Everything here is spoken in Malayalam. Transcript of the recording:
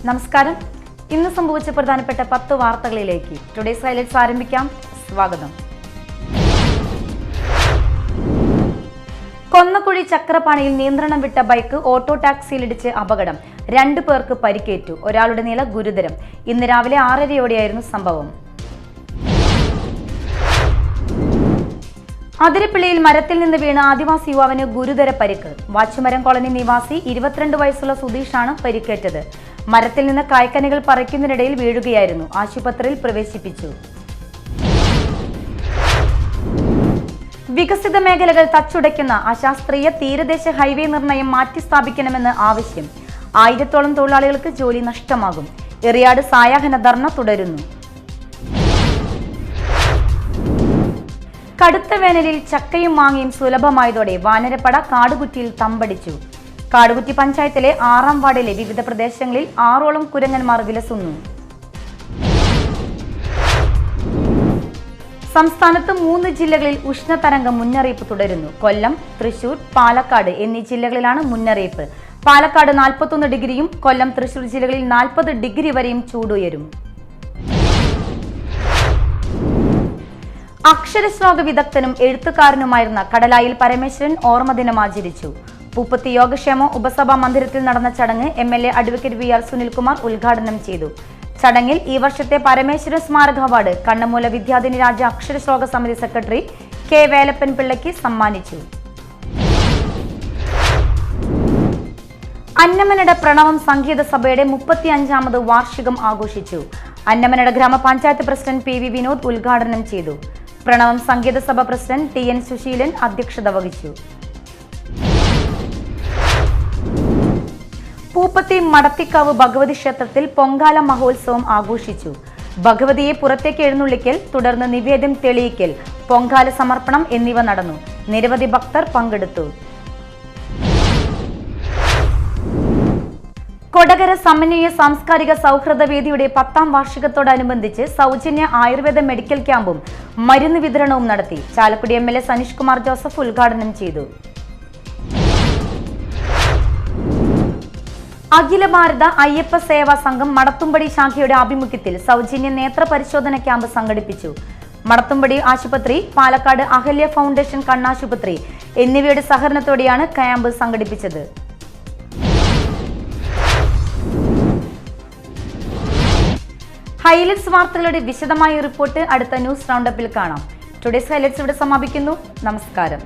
നമസ്കാരം. ഇന്ന് സംഭവിച്ച പ്രധാനപ്പെട്ട 10 വാർത്തകളിലേക്ക് ടുഡേസ് ഹൈലൈറ്റ്സ് ആരംഭിക്കാം. സ്വാഗതം. കൊന്നക്കുഴി ചക്രപാണിയിൽ നിയന്ത്രണം വിട്ട ബൈക്ക് ഓട്ടോ ടാക്സിയിലിടിച്ച് അപകടം. 2 പേർക്ക് പരിക്കേറ്റു. ഒരാളുടെ നില ഗുരുതരം. ഇന്ന് രാവിലെ 6:30യോടെയായിരുന്നു സംഭവം. അതിരപ്പിള്ളിയിൽ മരത്തിൽ നിന്ന് വീണ ആദിവാസി യുവാവിന് ഗുരുതര പരിക്ക്. വാച്ചുമരം കോളനി നിവാസി 22 വയസ്സുള്ള സുധീഷാണ് പരിക്കേറ്റത്. മരത്തിൽ നിന്ന് കായ്ക്കനികൾ പറിക്കുന്നതിനിടയിൽ വീഴുകയായിരുന്നു. ആശുപത്രിയിൽ പ്രവേശിപ്പിച്ചു. വികസിത മേഖലകൾ തച്ചുടയ്ക്കുന്ന അശാസ്ത്രീയ തീരദേശ ഹൈവേ നിർണയം മാറ്റിസ്ഥാപിക്കണമെന്ന് ആവശ്യം. 1000-ഓളം തൊഴിലാളികൾക്ക് ജോലി നഷ്ടമാകും. എറിയാട് സായാഹ്ന ധർണ തുടരുന്നു. കടുത്ത വേനലിൽ ചക്കയും മാങ്ങയും സുലഭമായതോടെ വാനരപ്പട കാടുകുറ്റിയിൽ തമ്പടിച്ചു. കാടുകുറ്റി പഞ്ചായത്തിലെ 6-ാം വാർഡിലെ വിവിധ പ്രദേശങ്ങളിൽ 6ഓളം കുരങ്ങന്മാർ വിലസുന്നു. സംസ്ഥാനത്ത് 3 ജില്ലകളിൽ ഉഷ്ണതരംഗം മുന്നറിയിപ്പ് തുടരുന്നു. കൊല്ലം, തൃശൂർ, പാലക്കാട് എന്നീ ജില്ലകളിലാണ് മുന്നറിയിപ്പ്. പാലക്കാട് 41 ഡിഗ്രിയും കൊല്ലം, തൃശൂർ ജില്ലകളിൽ 40 ഡിഗ്രി വരെയും ചൂടുയരും. അക്ഷരശ്ലോക വിദഗ്ധനും എഴുത്തുകാരനുമായിരുന്ന കടലായിൽ പരമേശ്വരൻ ഓർമ്മദിനം ആചരിച്ചു. പൂപ്പത്തി യോഗക്ഷേമ ഉപസഭാ മന്ദിരത്തിൽ നടന്ന ചടങ്ങ് MLA അഡ്വക്കേറ്റ് VR സുനിൽകുമാർ ഉദ്ഘാടനം ചെയ്തു. ചടങ്ങിൽ ഈ വർഷത്തെ പരമേശ്വരൻ സ്മാരക അവാർഡ് കണ്ണമൂല വിദ്യാധിനി രാജ്യ അക്ഷരശ്ലോക സമിതി സെക്രട്ടറി K വേലപ്പൻ പിള്ളയ്ക്ക് സമ്മാനിച്ചു. അന്നമനട പ്രണവം സംഗീത സഭയുടെ 35ാമത് വാർഷികം ആഘോഷിച്ചു. അന്നമനട ഗ്രാമപഞ്ചായത്ത് പ്രസിഡന്റ് PV വിനോദ് ഉദ്ഘാടനം ചെയ്തു. പ്രണവം സംഗീത സഭ പ്രസിഡന്റ് TN സുശീലൻ അധ്യക്ഷത വഹിച്ചു. പൂപ്പത്തി മടത്തിക്കാവ് ഭഗവതി ക്ഷേത്രത്തിൽ പൊങ്കാല മഹോത്സവം ആഘോഷിച്ചു. ഭഗവതിയെ പുറത്തേക്ക് എഴുന്നള്ളിക്കൽ, തുടർന്ന് നിവേദ്യം തെളിയിക്കൽ, പൊങ്കാല സമർപ്പണം എന്നിവ നടന്നു. നിരവധി ഭക്തർ പങ്കെടുത്തു. കൊടകര സമന്വയ സാംസ്കാരിക സൗഹൃദ വേദിയുടെ 10ാം വാർഷികത്തോടനുബന്ധിച്ച് സൗജന്യ ആയുർവേദ മെഡിക്കൽ ക്യാമ്പും മരുന്ന് വിതരണവും നടത്തി. ചാലക്കുടി MLA സനീഷ് കുമാർ ജോസഫ് ഉദ്ഘാടനം ചെയ്തു. അഖില ഭാരത അയ്യപ്പ സേവാ സംഘം മടത്തുംപടി ശാഖയുടെ ആഭിമുഖ്യത്തിൽ സൗജന്യ നേത്ര പരിശോധന ക്യാമ്പ് സംഘടിപ്പിച്ചു. മടത്തുംപടി ആശുപത്രി, പാലക്കാട് അഹല്യ ഫൗണ്ടേഷൻ കണ്ണാശുപത്രി എന്നിവയുടെ സഹകരണത്തോടെയാണ് ക്യാമ്പ് സംഘടിപ്പിച്ചത്. ഹൈലൈറ്റ്സ് വാർത്തകളുടെ വിശദമായ റിപ്പോർട്ട് അടുത്ത ന്യൂസ് റൗണ്ടപ്പിൽ കാണാം. ടുഡേസ് ഹൈലൈറ്റ്സ് ഇവിടെ സമാപിക്കുന്നു. നമസ്കാരം.